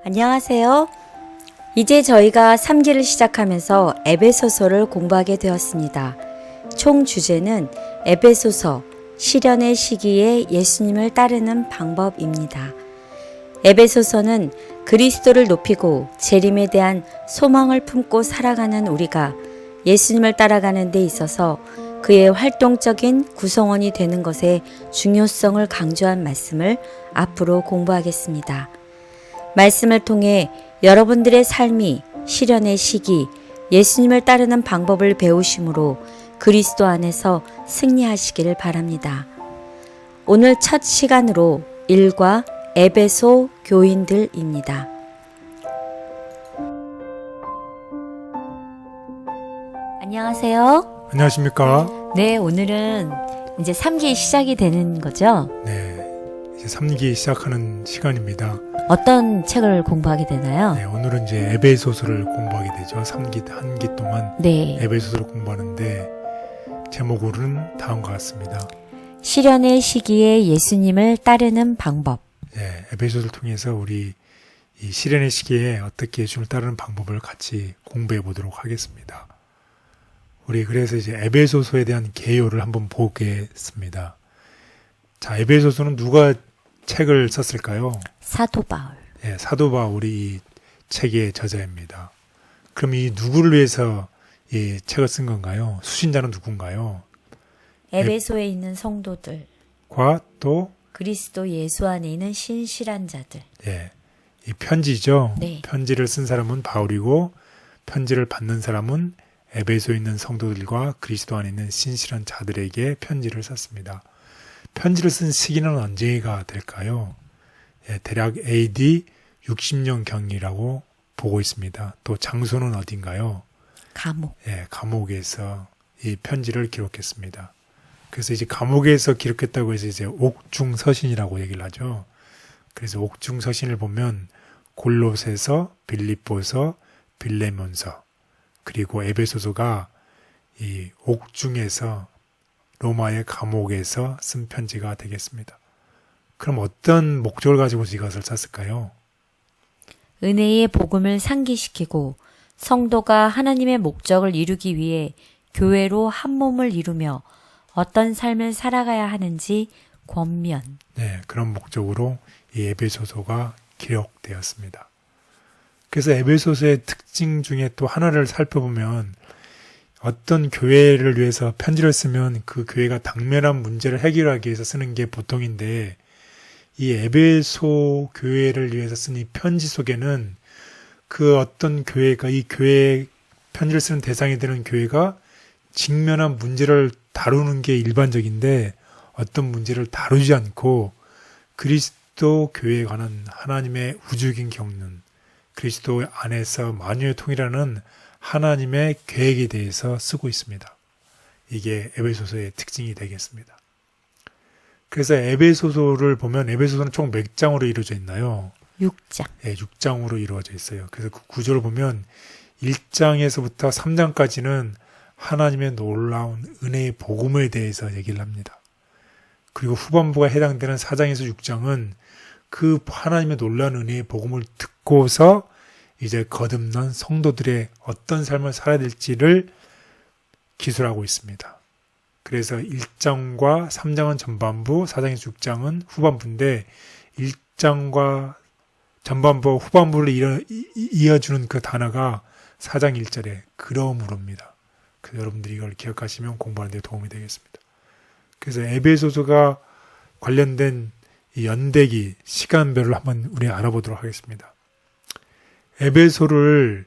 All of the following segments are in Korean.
안녕하세요. 이제 저희가 3기를 시작하면서 에베소서를 공부하게 되었습니다. 총 주제는 에베소서, 시련의 시기에 예수님을 따르는 방법입니다. 에베소서는 그리스도를 높이고 재림에 대한 소망을 품고 살아가는 우리가 예수님을 따라가는 데 있어서 그의 활동적인 구성원이 되는 것의 중요성을 강조한 말씀을 앞으로 공부하겠습니다. 말씀을 통해 여러분들의 삶이 시련의 시기, 예수님을 따르는 방법을 배우심으로 그리스도 안에서 승리하시기를 바랍니다. 오늘 첫 시간으로 1과 에베소 교인들입니다. 안녕하세요. 안녕하십니까? 네, 오늘은 이제 3기 시작이 되는 거죠? 네, 이제 3기 시작하는 시간입니다. 어떤 책을 공부하게 되나요? 네, 오늘은 이제 에베소서를 공부하게 되죠. 3기 한 기 동안 네. 에베소서를 공부하는데 제목으로는 다음과 같습니다. 시련의 시기에 예수님을 따르는 방법. 네, 에베소서를 통해서 우리 이 시련의 시기에 어떻게 예수님을 따르는 방법을 같이 공부해 보도록 하겠습니다. 우리 그래서 이제 에베소서에 대한 개요를 한번 보겠습니다. 자, 에베소서는 누가 책을 썼을까요? 사도 바울. 예, 사도 바울이 이 책의 저자입니다. 그럼 이 누구를 위해서 이 책을 쓴 건가요? 수신자는 누군가요? 에베소에 있는 성도들. 과 또 그리스도 예수 안에 있는 신실한 자들. 예, 이 편지죠. 네. 편지를 쓴 사람은 바울이고 편지를 받는 사람은 에베소에 있는 성도들과 그리스도 안에 있는 신실한 자들에게 편지를 썼습니다. 편지를 쓴 시기는 언제가 될까요? 예, 대략 AD 60년경이라고 보고 있습니다. 또 장소는 어딘가요? 감옥. 예, 감옥에서 이 편지를 기록했습니다. 그래서 이제 감옥에서 기록했다고 해서 이제 옥중서신이라고 얘기를 하죠. 그래서 옥중서신을 보면 골로새서, 빌립보서, 빌레몬서, 그리고 에베소서가 이 옥중에서 로마의 감옥에서 쓴 편지가 되겠습니다. 그럼 어떤 목적을 가지고 이것을 썼을까요? 은혜의 복음을 상기시키고 성도가 하나님의 목적을 이루기 위해 교회로 한 몸을 이루며 어떤 삶을 살아가야 하는지 권면. 네, 그런 목적으로 이 에베소서가 기록되었습니다. 그래서 에베소서의 특징 중에 또 하나를 살펴보면 어떤 교회를 위해서 편지를 쓰면 그 교회가 당면한 문제를 해결하기 위해서 쓰는 게 보통인데 이 에베소 교회를 위해서 쓴 이 편지 속에는 그 어떤 교회가 이 교회에 편지를 쓰는 대상이 되는 교회가 직면한 문제를 다루는 게 일반적인데 어떤 문제를 다루지 않고 그리스도 교회에 관한 하나님의 우주적인 경륜, 그리스도 안에서 만유의 통일하는 하나님의 계획에 대해서 쓰고 있습니다. 이게 에베소서의 특징이 되겠습니다. 그래서 에베소서를 보면 에베소서는 총 몇 장으로 이루어져 있나요? 6장. 예, 6장으로 이루어져 있어요. 그래서 그 구조를 보면 1장에서부터 3장까지는 하나님의 놀라운 은혜의 복음에 대해서 얘기를 합니다. 그리고 후반부가 해당되는 4장에서 6장은 그 하나님의 놀라운 은혜의 복음을 듣고서 이제 거듭난 성도들의 어떤 삶을 살아야 될지를 기술하고 있습니다. 그래서 1장과 3장은 전반부, 4장에서 6장은 후반부인데 1장과 전반부, 후반부를 이어주는 그 단어가 4장 1절에 그러므로입니다. 그래서 여러분들이 이걸 기억하시면 공부하는 데 도움이 되겠습니다. 그래서 에베소서가 관련된 이 연대기, 시간별을 한번 우리 알아보도록 하겠습니다. 에베소를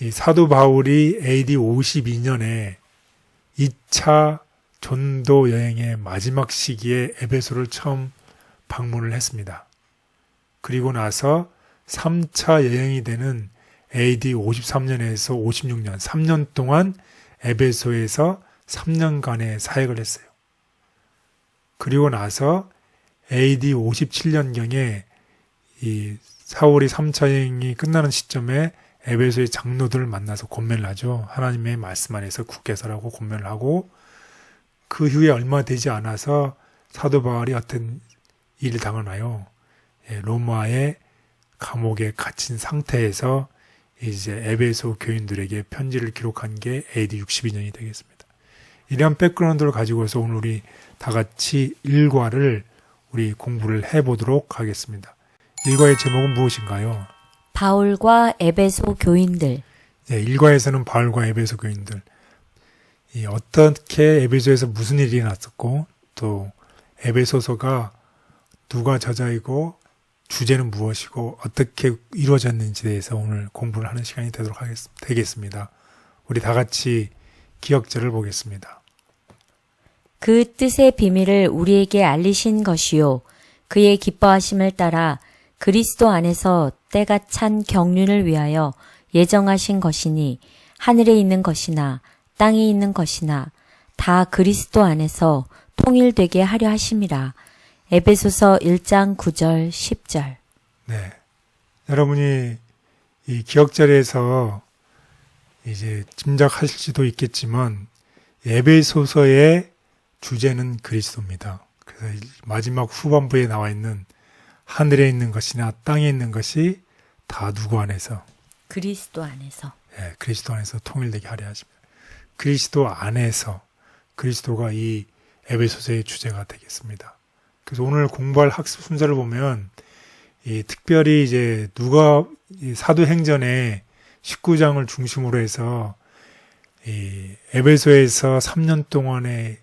이 사도 바울이 AD 52년에 2차 전도 여행의 마지막 시기에 에베소를 처음 방문을 했습니다. 그리고 나서 3차 여행이 되는 AD 53년에서 56년, 3년 동안 에베소에서 3년간의 사역을 했어요. 그리고 나서 AD 57년경에 이 사울이 3차 여행이 끝나는 시점에 에베소의 장로들을 만나서 권면을 하죠. 하나님의 말씀 안에서 굳게 서라고 권면을 하고 그 후에 얼마 되지 않아서 사도 바울이 어떤 일을 당하나요? 로마의 감옥에 갇힌 상태에서 이제 에베소 교인들에게 편지를 기록한 게 AD 62년이 되겠습니다. 이러한 백그라운드를 가지고서 오늘 우리 다 같이 일과를 우리 공부를 해보도록 하겠습니다. 일과의 제목은 무엇인가요? 바울과 에베소 교인들. 네, 일과에서는 바울과 에베소 교인들, 어떻게 에베소에서 무슨 일이 났었고, 또 에베소서가 누가 저자이고 주제는 무엇이고 어떻게 이루어졌는지에 대해서 오늘 공부를 하는 시간이 되겠습니다. 우리 다 같이 기억절을 보겠습니다. 그 뜻의 비밀을 우리에게 알리신 것이요. 그의 기뻐하심을 따라 그리스도 안에서 때가 찬 경륜을 위하여 예정하신 것이니 하늘에 있는 것이나 땅에 있는 것이나 다 그리스도 안에서 통일되게 하려 하심이라. 에베소서 1장 9절 10절. 네. 여러분이 이 기억절에서 이제 짐작하실 수도 있겠지만 에베소서의 주제는 그리스도입니다. 그래서 마지막 후반부에 나와 있는 하늘에 있는 것이나 땅에 있는 것이 다 누구 안에서? 그리스도 안에서. 네, 그리스도 안에서 통일되게 하려 하십니다. 그리스도 안에서, 그리스도가 이 에베소서의 주제가 되겠습니다. 그래서 오늘 공부할 학습 순서를 보면 특별히 이제 사도행전의 19장을 중심으로 해서 에베소에서 3년 동안의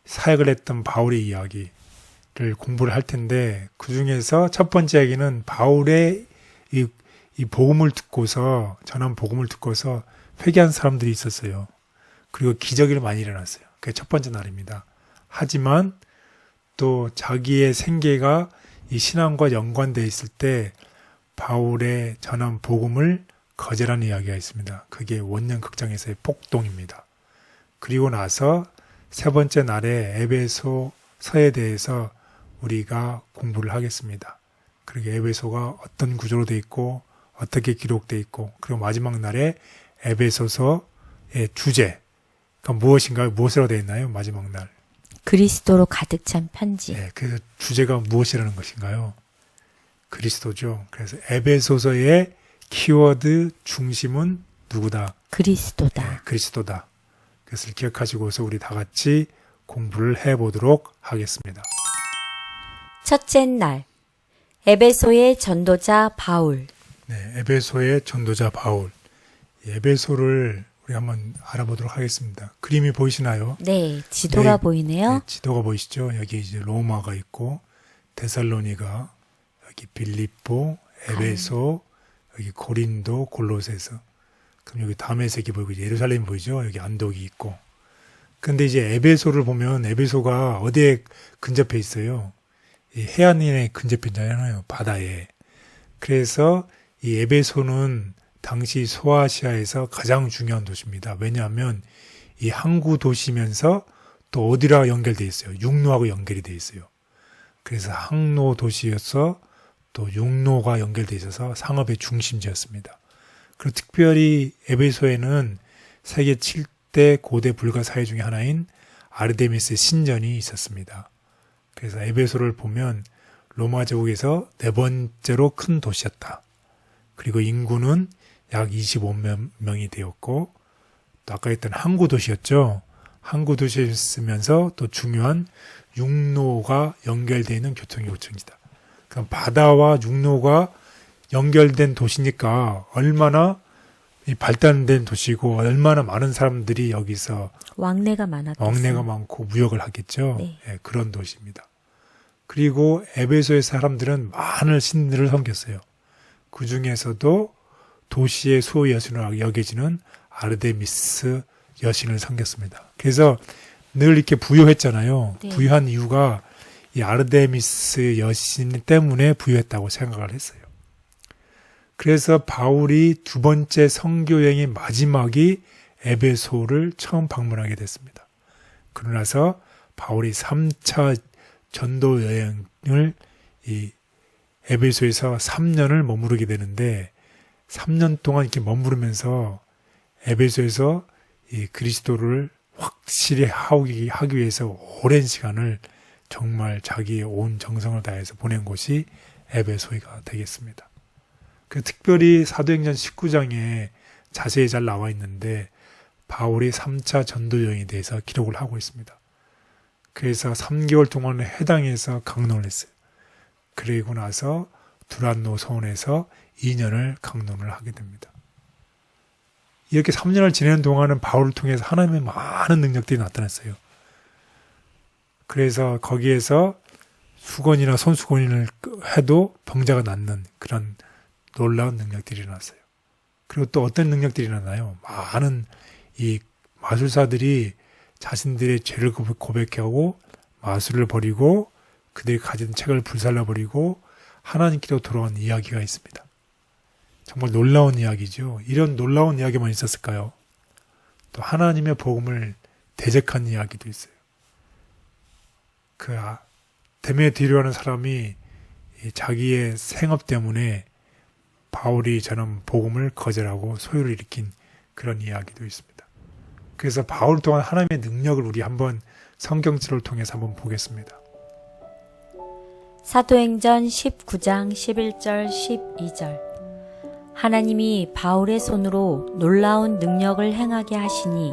사역을 했던 바울의 이야기를 공부를 할 텐데, 그 중에서 첫 번째 이야기는 바울의 이 복음을 듣고서, 전한 복음을 듣고서 회개한 사람들이 있었어요. 그리고 기적이 많이 일어났어요. 그게 첫 번째 날입니다. 하지만 또 자기의 생계가 이 신앙과 연관되어 있을 때 바울의 전한 복음을 거절하는 이야기가 있습니다. 그게 원년극장에서의 폭동입니다. 그리고 나서 세 번째 날에 에베소서에 대해서 우리가 공부를 하겠습니다. 그리고 에베소가 어떤 구조로 되어 있고 어떻게 기록되어 있고, 그리고 마지막 날에 에베소서의 주제가 무엇인가요? 무엇으로 되어 있나요? 마지막 날. 그리스도로 가득 찬 편지. 네, 그래서 주제가 무엇이라는 것인가요? 그리스도죠. 그래서 에베소서의 키워드 중심은 누구다? 그리스도다. 네, 그리스도다. 그것을 기억하시고서 우리 다 같이 공부를 해보도록 하겠습니다. 첫째 날. 에베소의 전도자 바울. 네, 에베소의 전도자 바울. 에베소를 우리 한번 알아보도록 하겠습니다. 그림이 보이시나요? 네, 지도가 네, 보이네요. 네, 지도가 보이시죠? 여기 이제 로마가 있고, 데살로니가, 여기 빌립보, 에베소, 여기 고린도, 골로새서. 그럼 여기 다메섹이 보이고, 예루살렘이 보이죠? 여기 안독이 있고. 근데 이제 에베소를 보면 에베소가 어디에 근접해 있어요? 이 해안에 근접해 있잖아요. 바다에. 그래서 이 에베소는 당시 소아시아에서 가장 중요한 도시입니다. 왜냐하면 이 항구 도시면서 또 어디랑 연결돼 있어요? 육로하고 연결이 돼 있어요. 그래서 항로 도시여서 또 육로가 연결돼 있어서 상업의 중심지였습니다. 그리고 특별히 에베소에는 세계 7대 고대 불가 사회 중에 하나인 아르데미스 신전이 있었습니다. 그래서 에베소를 보면 로마 제국에서 네 번째로 큰 도시였다. 그리고 인구는 약 25명이 되었고, 또 아까 했던 항구 도시였죠. 항구 도시였으면서 또 중요한 육로가 연결되어 있는 교통요청지다. 그럼 바다와 육로가 연결된 도시니까 얼마나 발달된 도시고 얼마나 많은 사람들이 여기서 왕래가 많았겠어요. 왕래가 많고 무역을 하겠죠. 네. 네, 그런 도시입니다. 그리고 에베소의 사람들은 많은 신들을 섬겼어요. 그 중에서도 도시의 수호 여신으로 여겨지는 아르데미스 여신을 섬겼습니다. 그래서 늘 이렇게 부여했잖아요. 네. 부여한 이유가 이 아르데미스 여신 때문에 부여했다고 생각을 했어요. 그래서 바울이 두 번째 선교여행의 마지막이 에베소를 처음 방문하게 됐습니다. 그러고 나서 바울이 3차 전도 여행을 이 에베소에서 3년을 머무르게 되는데, 3년 동안 이렇게 머무르면서 에베소에서 이 그리스도를 확실히 하기 위해서 오랜 시간을 정말 자기의 온 정성을 다해서 보낸 곳이 에베소가 되겠습니다. 그 특별히 사도행전 19장에 자세히 잘 나와 있는데 바울이 3차 전도 여행에 대해서 기록을 하고 있습니다. 그래서 3개월 동안 해당에서 강론을 했어요. 그리고 나서 두란노 서원에서 2년을 강론을 하게 됩니다. 이렇게 3년을 지내는 동안은 바울을 통해서 하나님의 많은 능력들이 나타났어요. 그래서 거기에서 수건이나 손수건을 해도 병자가 낫는 그런 놀라운 능력들이 일어났어요. 그리고 또 어떤 능력들이 일어나요? 많은 이 마술사들이 자신들의 죄를 고백하고 마술을 버리고 그들이 가진 책을 불살라버리고 하나님께로 돌아온 이야기가 있습니다. 정말 놀라운 이야기죠. 이런 놀라운 이야기만 있었을까요? 또 하나님의 복음을 대적한 이야기도 있어요. 그 데메드리오라는 사람이 자기의 생업 때문에 바울이 전한 복음을 거절하고 소요를 일으킨 그런 이야기도 있습니다. 그래서 바울 또한 하나님의 능력을 우리 한번 성경지를 통해서 한번 보겠습니다. 사도행전 19장 11절 12절 하나님이 바울의 손으로 놀라운 능력을 행하게 하시니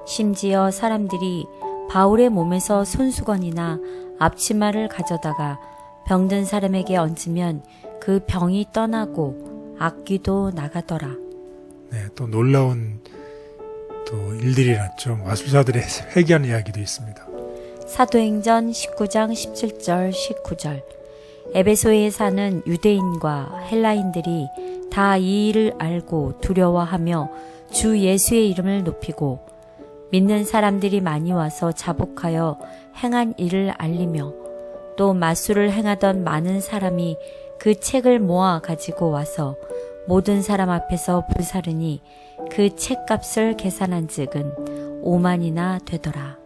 심지어 사람들이 바울의 몸에서 손수건이나 앞치마를 가져다가 병든 사람에게 얹으면 그 병이 떠나고 악귀도 나가더라. 네, 또 놀라운 또 일들이 일어났죠. 마술사들의 회개하는 이야기도 있습니다. 사도행전 19장 17절 19절 에베소에 사는 유대인과 헬라인들이 다 이 일을 알고 두려워하며 주 예수의 이름을 높이고 믿는 사람들이 많이 와서 자복하여 행한 일을 알리며 또 마술을 행하던 많은 사람이 그 책을 모아 가지고 와서 모든 사람 앞에서 불사르니 그 책값을 계산한 즉은 5만이나 되더라.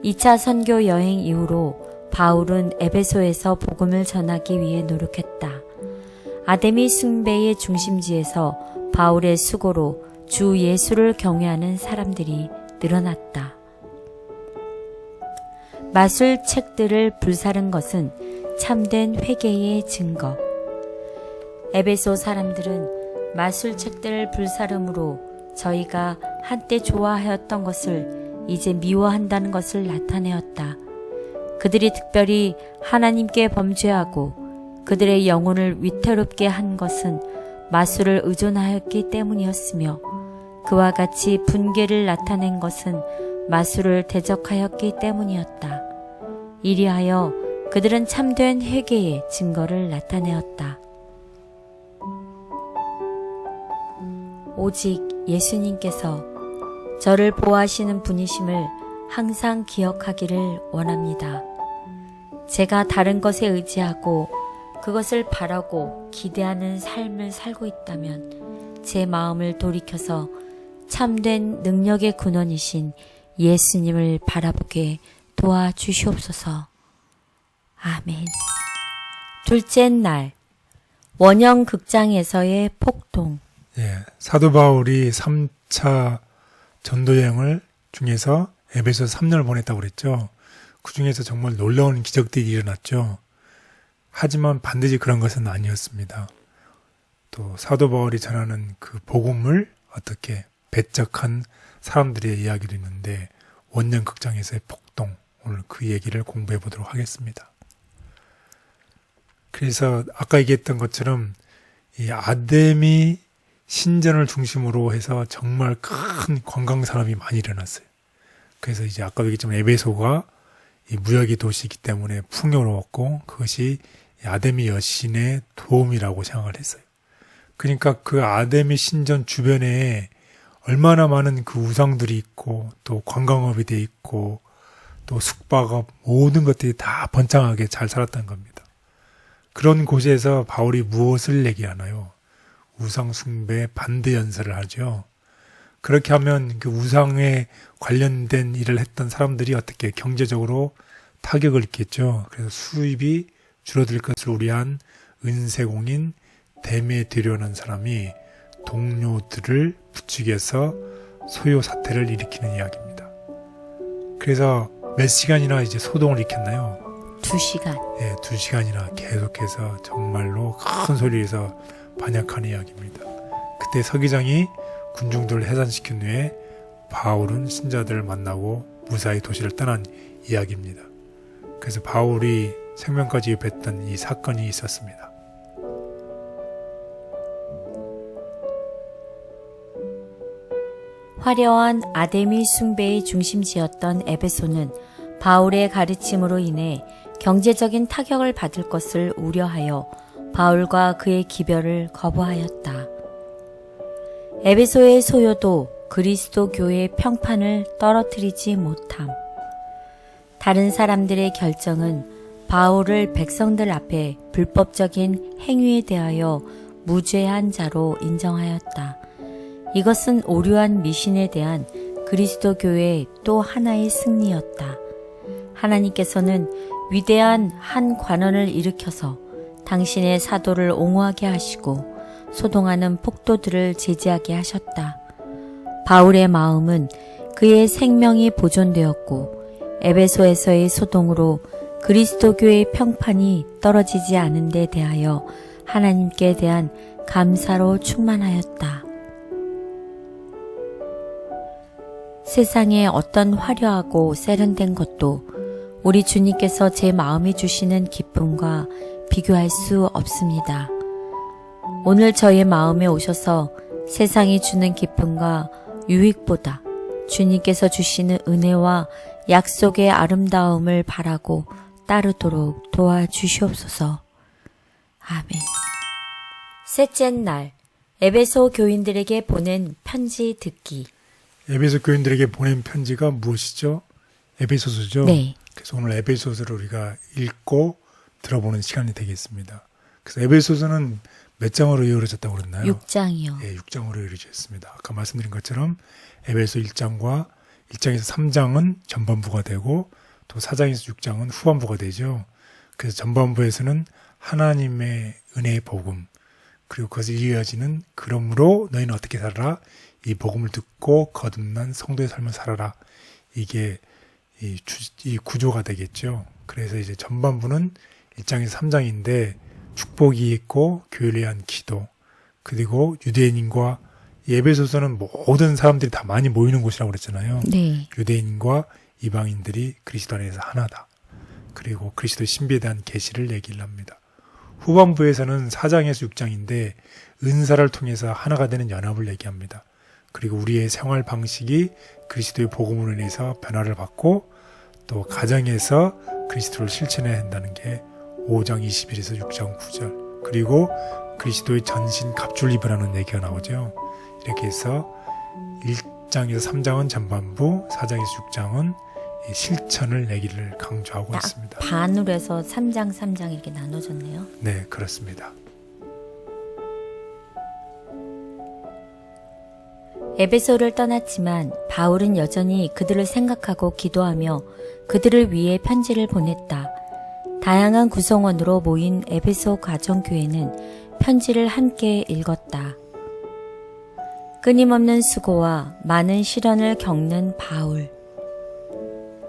2차 선교 여행 이후로 바울은 에베소에서 복음을 전하기 위해 노력했다. 아데미 숭배의 중심지에서 바울의 수고로 주 예수를 경외하는 사람들이 늘어났다. 마술 책들을 불사른 것은 참된 회개의 증거. 에베소 사람들은 마술 책들을 불사름으로 저희가 한때 좋아하였던 것을 이제 미워한다는 것을 나타내었다. 그들이 특별히 하나님께 범죄하고 그들의 영혼을 위태롭게 한 것은 마술을 의존하였기 때문이었으며 그와 같이 분개를 나타낸 것은 마술을 대적하였기 때문이었다. 이리하여 그들은 참된 회개의 증거를 나타내었다. 오직 예수님께서 저를 보호하시는 분이심을 항상 기억하기를 원합니다. 제가 다른 것에 의지하고 그것을 바라고 기대하는 삶을 살고 있다면 제 마음을 돌이켜서 참된 능력의 근원이신 예수님을 바라보게 도와주시옵소서. 아멘. 둘째 날, 원형 극장에서의 폭동. 예, 사도 바울이 3차 전도여행을 중에서 에베소 3년을 보냈다고 그랬죠. 그 중에서 정말 놀라운 기적들이 일어났죠. 하지만 반드시 그런 것은 아니었습니다. 또 사도 바울이 전하는 그 복음을 어떻게 배척한 사람들의 이야기도 있는데 원년 극장에서의 폭동, 오늘 그 얘기를 공부해 보도록 하겠습니다. 그래서 아까 얘기했던 것처럼 이 아데미 신전을 중심으로 해서 정말 큰 관광 산업이 많이 일어났어요. 그래서 이제 아까 얘기했지만 에베소가 이 무역의 도시이기 때문에 풍요로웠고 그것이 아데미 여신의 도움이라고 생각을 했어요. 그러니까 그 아데미 신전 주변에 얼마나 많은 그 우상들이 있고 또 관광업이 돼 있고 또 숙박업 모든 것들이 다 번창하게 잘 살았다는 겁니다. 그런 곳에서 바울이 무엇을 얘기하나요? 우상 숭배 반대 연설을 하죠. 그렇게 하면 그 우상에 관련된 일을 했던 사람들이 어떻게 경제적으로 타격을 입겠죠. 그래서 수입이 줄어들 것을 우려한 은세공인 데메드리오라는 사람이 동료들을 부추겨서 소요 사태를 일으키는 이야기입니다. 그래서 몇 시간이나 이제 소동을 일으켰나요? 2시간. 예, 2시간이나 계속해서 정말로 큰 소리에서 반역하는 이야기입니다. 그때 서기장이 군중들을 해산시킨 후에 바울은 신자들을 만나고 무사히 도시를 떠난 이야기입니다. 그래서 바울이 생명까지 위협했던 이 사건이 있었습니다. 화려한 아데미 숭배의 중심지였던 에베소는 바울의 가르침으로 인해 경제적인 타격을 받을 것을 우려하여 바울과 그의 기별을 거부하였다. 에베소의 소요도 그리스도 교회의 평판을 떨어뜨리지 못함. 다른 사람들의 결정은 바울을 백성들 앞에 불법적인 행위에 대하여 무죄한 자로 인정하였다. 이것은 오류한 미신에 대한 그리스도 교회의 또 하나의 승리였다. 하나님께서는 위대한 한 관원을 일으켜서 당신의 사도를 옹호하게 하시고 소동하는 폭도들을 제지하게 하셨다. 바울의 마음은 그의 생명이 보존되었고 에베소에서의 소동으로 그리스도 교회의 평판이 떨어지지 않은 데 대하여 하나님께 대한 감사로 충만하였다. 세상의 어떤 화려하고 세련된 것도 우리 주님께서 제 마음에 주시는 기쁨과 비교할 수 없습니다. 오늘 저의 마음에 오셔서 세상이 주는 기쁨과 유익보다 주님께서 주시는 은혜와 약속의 아름다움을 바라고 따르도록 도와주시옵소서. 아멘. 셋째 날, 에베소 교인들에게 보낸 편지 듣기. 에베소 교인들에게 보낸 편지가 무엇이죠? 에베소서죠? 네. 그래서 오늘 에베소서를 우리가 읽고 들어보는 시간이 되겠습니다. 그래서 에베소서는 몇 장으로 이루어졌다고 그랬나요? 6장이요. 예, 6장으로 이루어졌습니다. 아까 말씀드린 것처럼 에베소 1장과 1장에서 3장은 전반부가 되고 또 4장에서 6장은 후반부가 되죠. 그래서 전반부에서는 하나님의 은혜의 복음, 그리고 그것을 이어지는 그러므로 너희는 어떻게 살아라? 이 복음을 듣고 거듭난 성도의 삶을 살아라. 이게 이 구조가 되겠죠. 그래서 이제 전반부는 1장에서 3장인데 축복이 있고 교회를 위한 기도, 그리고 유대인과 에베소서는 모든 사람들이 다 많이 모이는 곳이라고 그랬잖아요. 네. 유대인과 이방인들이 그리스도 안에서 하나다. 그리고 그리스도의 신비에 대한 계시를 얘기를 합니다. 후반부에서는 4장에서 6장인데 은사를 통해서 하나가 되는 연합을 얘기합니다. 그리고 우리의 생활 방식이 그리스도의 복음으로 인해서 변화를 받고 또 가정에서 그리스도를 실천해야 한다는 게 5장 21에서 6장 9절, 그리고 그리스도의 전신 갑줄 입으라는 얘기가 나오죠. 이렇게 해서 1장에서 3장은 전반부, 4장에서 6장은 실천을 얘기를 강조하고 있습니다. 반으로 해서 3장, 3장 이렇게 나눠졌네요. 네, 그렇습니다. 에베소를 떠났지만 바울은 여전히 그들을 생각하고 기도하며 그들을 위해 편지를 보냈다. 다양한 구성원으로 모인 에베소 가정교회는 편지를 함께 읽었다. 끊임없는 수고와 많은 시련을 겪는 바울.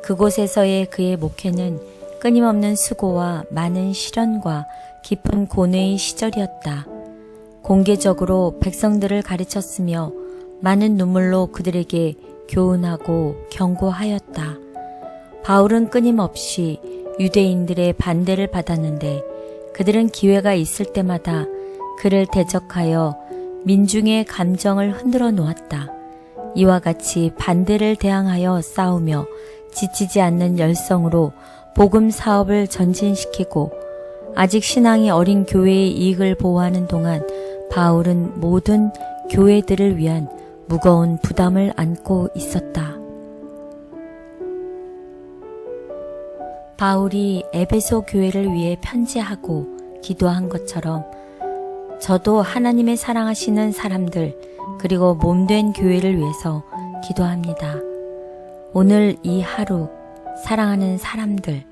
그곳에서의 그의 목회는 끊임없는 수고와 많은 시련과 깊은 고뇌의 시절이었다. 공개적으로 백성들을 가르쳤으며 많은 눈물로 그들에게 교훈하고 경고하였다. 바울은 끊임없이 유대인들의 반대를 받았는데 그들은 기회가 있을 때마다 그를 대적하여 민중의 감정을 흔들어 놓았다. 이와 같이 반대를 대항하여 싸우며 지치지 않는 열성으로 복음 사업을 전진시키고 아직 신앙이 어린 교회의 이익을 보호하는 동안 바울은 모든 교회들을 위한 무거운 부담을 안고 있었다. 바울이 에베소 교회를 위해 편지하고 기도한 것처럼 저도 하나님의 사랑하시는 사람들 그리고 몸된 교회를 위해서 기도합니다. 오늘 이 하루 사랑하는 사람들,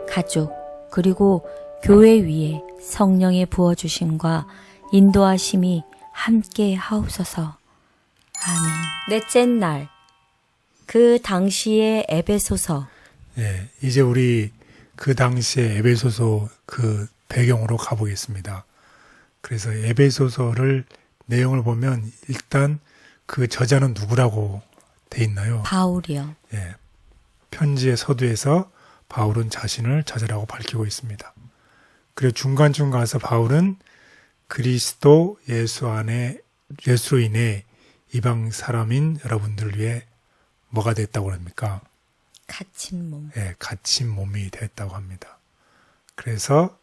가족 그리고 교회 위에 성령의 부어주심과 인도하심이 함께 하옵소서. 아멘. 넷째 날, 그 당시의 에베소서. 네, 이제 우리 그 당시에 에베소서 그 배경으로 가보겠습니다. 그래서 에베소서를 내용을 보면 일단 그 저자는 누구라고 돼 있나요? 바울이요. 예. 편지의 서두에서 바울은 자신을 저자라고 밝히고 있습니다. 그리고 중간쯤 가서 바울은 그리스도 예수로 인해 이방 사람인 여러분들을 위해 뭐가 됐다고 합니까? 갇힌 몸. 예, 갇힌 몸이 됐다고 합니다. 그래서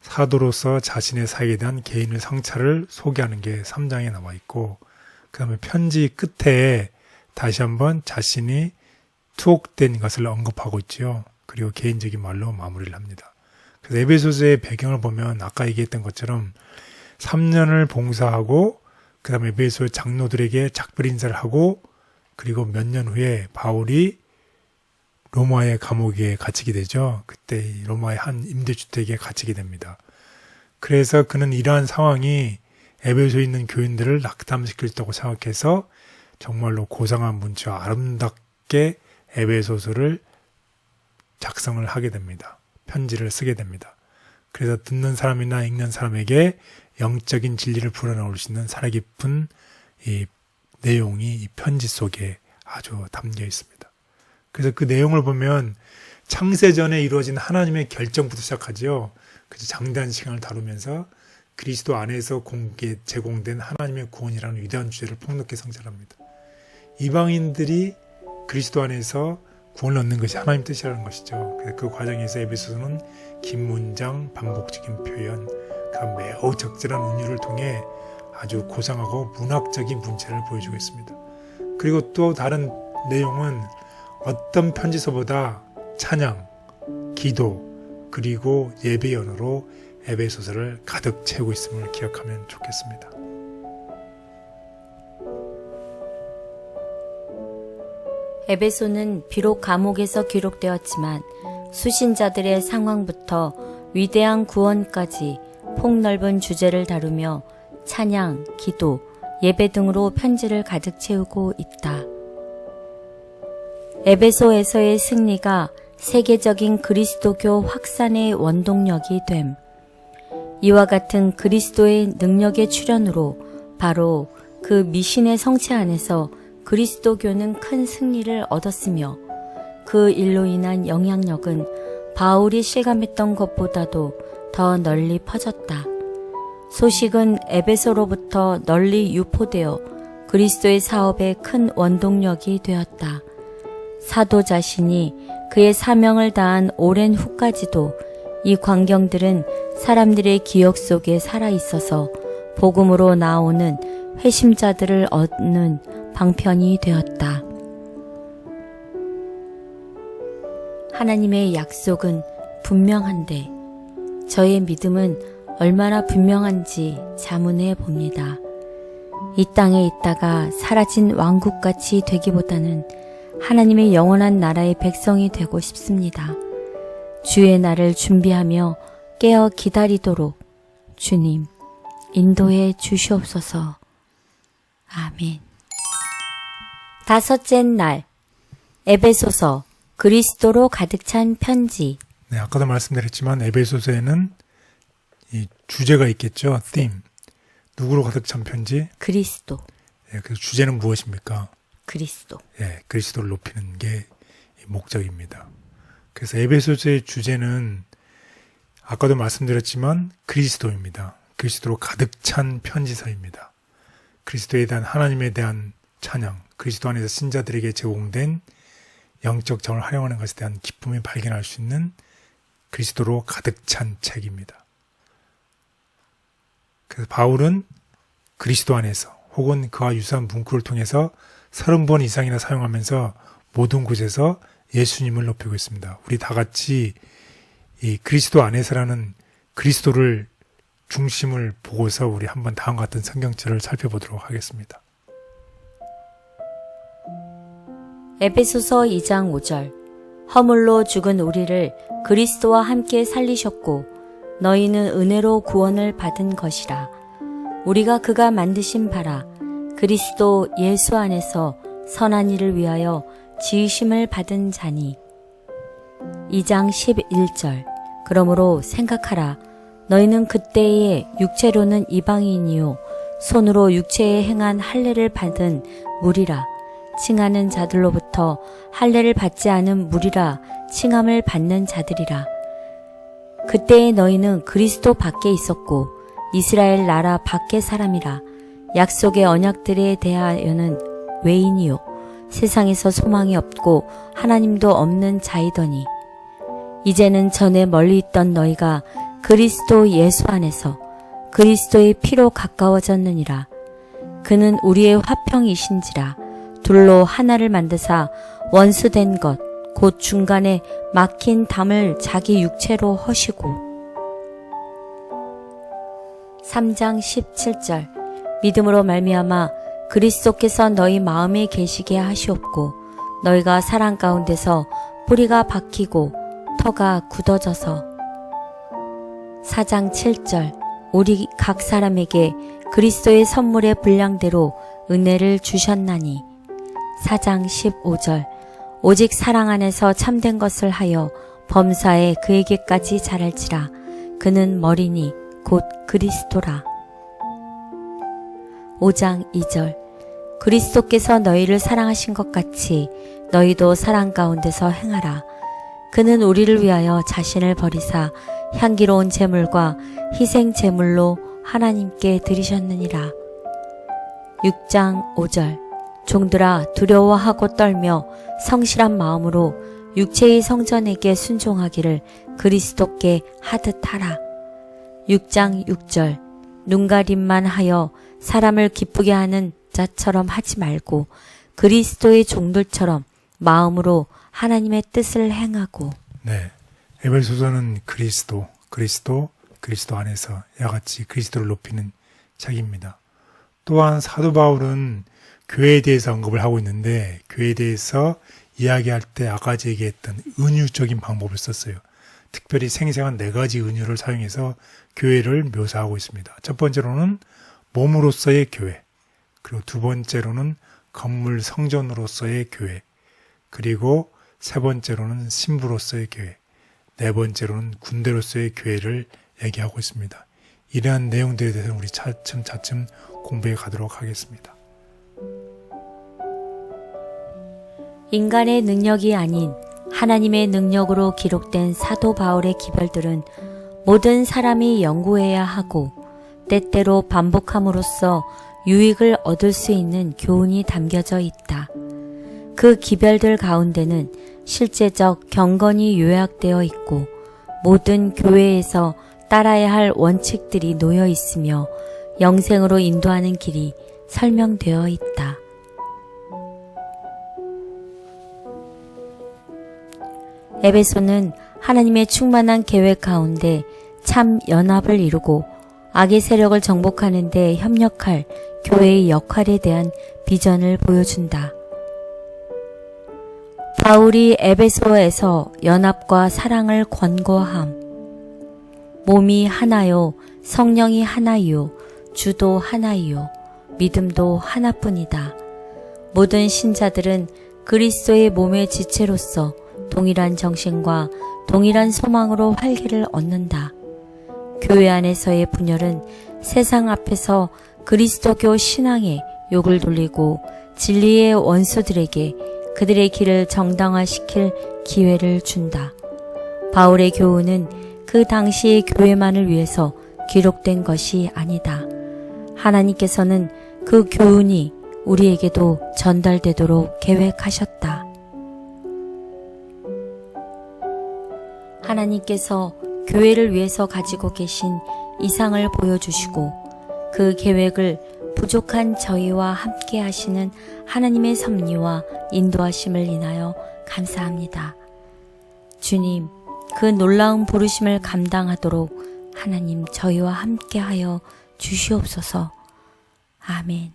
사도로서 자신의 사역에 대한 개인의 성찰을 소개하는 게 3장에 나와 있고, 그 다음에 편지 끝에 다시 한번 자신이 투옥된 것을 언급하고 있지요. 그리고 개인적인 말로 마무리를 합니다. 그래서 에베소서의 배경을 보면 아까 얘기했던 것처럼 3년을 봉사하고 그 다음에 에베소 장로들에게 작별 인사를 하고 그리고 몇 년 후에 바울이 로마의 감옥에 갇히게 되죠. 그때 로마의 한 임대주택에 갇히게 됩니다. 그래서 그는 이러한 상황이 에베소에 있는 교인들을 낙담시킬 거라고 생각해서 정말로 고상한 문체와 아름답게 에베소서를 작성을 하게 됩니다. 편지를 쓰게 됩니다. 그래서 듣는 사람이나 읽는 사람에게 영적인 진리를 불어넣을 수 있는 살아깊은 이 내용이 이 편지 속에 아주 담겨 있습니다. 그래서 그 내용을 보면 창세전에 이루어진 하나님의 결정부터 시작하지요. 그래서 장대한 시간을 다루면서 그리스도 안에서 제공된 하나님의 구원이라는 위대한 주제를 폭넓게 성찰합니다. 이방인들이 그리스도 안에서 구원을 얻는 것이 하나님 뜻이라는 것이죠. 그 과정에서 에베소서는 긴 문장, 반복적인 표현, 매우 적절한 은유를 통해 아주 고상하고 문학적인 문체를 보여주고 있습니다. 그리고 또 다른 내용은 어떤 편지서보다 찬양, 기도, 그리고 예배 연어로 에베소서를 가득 채우고 있음을 기억하면 좋겠습니다. 에베소는 비록 감옥에서 기록되었지만 수신자들의 상황부터 위대한 구원까지 폭넓은 주제를 다루며 찬양, 기도, 예배 등으로 편지를 가득 채우고 있다. 에베소에서의 승리가 세계적인 그리스도교 확산의 원동력이 됨. 이와 같은 그리스도의 능력의 출현으로 바로 그 미신의 성체 안에서 그리스도교는 큰 승리를 얻었으며 그 일로 인한 영향력은 바울이 실감했던 것보다도 더 널리 퍼졌다. 소식은 에베소로부터 널리 유포되어 그리스도의 사업에 큰 원동력이 되었다. 사도 자신이 그의 사명을 다한 오랜 후까지도 이 광경들은 사람들의 기억 속에 살아있어서 복음으로 나오는 회심자들을 얻는 방편이 되었다. 하나님의 약속은 분명한데 저의 믿음은 얼마나 분명한지 자문해 봅니다. 이 땅에 있다가 사라진 왕국같이 되기보다는 하나님의 영원한 나라의 백성이 되고 싶습니다. 주의 날을 준비하며 깨어 기다리도록 주님 인도해 주시옵소서. 아멘. 다섯째 날 에베소서 그리스도로 가득 찬 편지. 네, 아까도 말씀드렸지만 에베소서에는 이 주제가 있겠죠. theme. 누구로 가득 찬 편지? 그리스도. 예, 그래서 주제는 무엇입니까? 그리스도. 예, 그리스도를 높이는 게 목적입니다. 그래서 에베소서의 주제는 아까도 말씀드렸지만 그리스도입니다. 그리스도로 가득 찬 편지서입니다. 그리스도에 대한 하나님에 대한 찬양, 그리스도 안에서 신자들에게 제공된 영적 정을 활용하는 것에 대한 기쁨을 발견할 수 있는 그리스도로 가득 찬 책입니다. 그래서 바울은 그리스도 안에서 혹은 그와 유사한 문구를 통해서 30번 이상이나 사용하면서 모든 곳에서 예수님을 높이고 있습니다. 우리 다 같이 이 그리스도 안에서라는 그리스도를 중심을 보고서 우리 한번 다음과 같은 성경절을 살펴보도록 하겠습니다. 에베소서 2장 5절. 허물로 죽은 우리를 그리스도와 함께 살리셨고 너희는 은혜로 구원을 받은 것이라. 우리가 그가 만드신 바라 그리스도 예수 안에서 선한 일을 위하여 지으심을 받은 자니. 2장 11절. 그러므로 생각하라. 너희는 그때에 육체로는 이방인이요 손으로 육체에 행한 할례를 받은 무리라. 칭하는 자들로부터 할례를 받지 않은 무리라. 칭함을 받는 자들이라. 그때에 너희는 그리스도 밖에 있었고 이스라엘 나라 밖의 사람이라. 약속의 언약들에 대하여는 외인이요 세상에서 소망이 없고 하나님도 없는 자이더니 이제는 전에 멀리 있던 너희가 그리스도 예수 안에서 그리스도의 피로 가까워졌느니라. 그는 우리의 화평이신지라. 둘로 하나를 만드사 원수된 것 곧 중간에 막힌 담을 자기 육체로 허시고. 3장 17절. 믿음으로 말미암아 그리스도께서 너희 마음에 계시게 하시옵고 너희가 사랑 가운데서 뿌리가 박히고 터가 굳어져서. 4장 7절. 우리 각 사람에게 그리스도의 선물의 분량대로 은혜를 주셨나니. 4장 15절. 오직 사랑 안에서 참된 것을 하여 범사에 그에게까지 자랄지라. 그는 머리니 곧 그리스도라. 5장 2절. 그리스도께서 너희를 사랑하신 것 같이 너희도 사랑 가운데서 행하라. 그는 우리를 위하여 자신을 버리사 향기로운 제물과 희생 제물로 하나님께 드리셨느니라. 6장 5절. 종들아 두려워하고 떨며 성실한 마음으로 육체의 성전에게 순종하기를 그리스도께 하듯 하라. 6장 6절. 눈가림만 하여 사람을 기쁘게 하는 자처럼 하지 말고 그리스도의 종들처럼 마음으로 하나님의 뜻을 행하고. 네, 에베소서는 그리스도 안에서 야같이 그리스도를 높이는 책입니다. 또한 사도 바울은 교회에 대해서 언급을 하고 있는데 교회에 대해서 이야기할 때 아까 얘기했던 은유적인 방법을 썼어요. 특별히 생생한 4가지 은유를 사용해서 교회를 묘사하고 있습니다. 첫 번째로는 몸으로서의 교회, 그리고 두 번째로는 건물 성전으로서의 교회, 그리고 세 번째로는 신부로서의 교회, 네 번째로는 군대로서의 교회를 얘기하고 있습니다. 이러한 내용들에 대해서 우리 차츰 공부해 가도록 하겠습니다. 인간의 능력이 아닌 하나님의 능력으로 기록된 사도 바울의 기별들은 모든 사람이 연구해야 하고 때때로 반복함으로써 유익을 얻을 수 있는 교훈이 담겨져 있다. 그 기별들 가운데는 실제적 경건이 요약되어 있고 모든 교회에서 따라야 할 원칙들이 놓여 있으며 영생으로 인도하는 길이 설명되어 있다. 에베소는 하나님의 충만한 계획 가운데 참 연합을 이루고 악의 세력을 정복하는 데 협력할 교회의 역할에 대한 비전을 보여준다. 바울이 에베소에서 연합과 사랑을 권고함. 몸이 하나요, 성령이 하나요, 주도 하나요, 믿음도 하나뿐이다. 모든 신자들은 그리스도의 몸의 지체로서 동일한 정신과 동일한 소망으로 활기를 얻는다. 교회 안에서의 분열은 세상 앞에서 그리스도교 신앙에 욕을 돌리고 진리의 원수들에게 그들의 길을 정당화시킬 기회를 준다. 바울의 교훈은 그 당시의 교회만을 위해서 기록된 것이 아니다. 하나님께서는 그 교훈이 우리에게도 전달되도록 계획하셨다. 하나님께서 교회를 위해서 가지고 계신 이상을 보여주시고 그 계획을 부족한 저희와 함께 하시는 하나님의 섭리와 인도하심을 인하여 감사합니다. 주님, 그 놀라운 부르심을 감당하도록 하나님 저희와 함께 하여 주시옵소서. 아멘.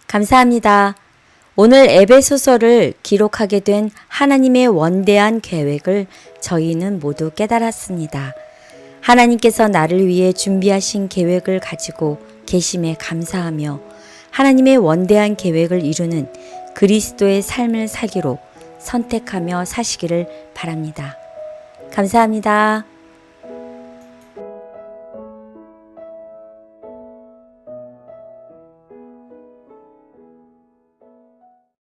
감사합니다. 오늘 에베소서를 기록하게 된 하나님의 원대한 계획을 저희는 모두 깨달았습니다. 하나님께서 나를 위해 준비하신 계획을 가지고 계심에 감사하며 하나님의 원대한 계획을 이루는 그리스도의 삶을 살기로 선택하며 사시기를 바랍니다. 감사합니다.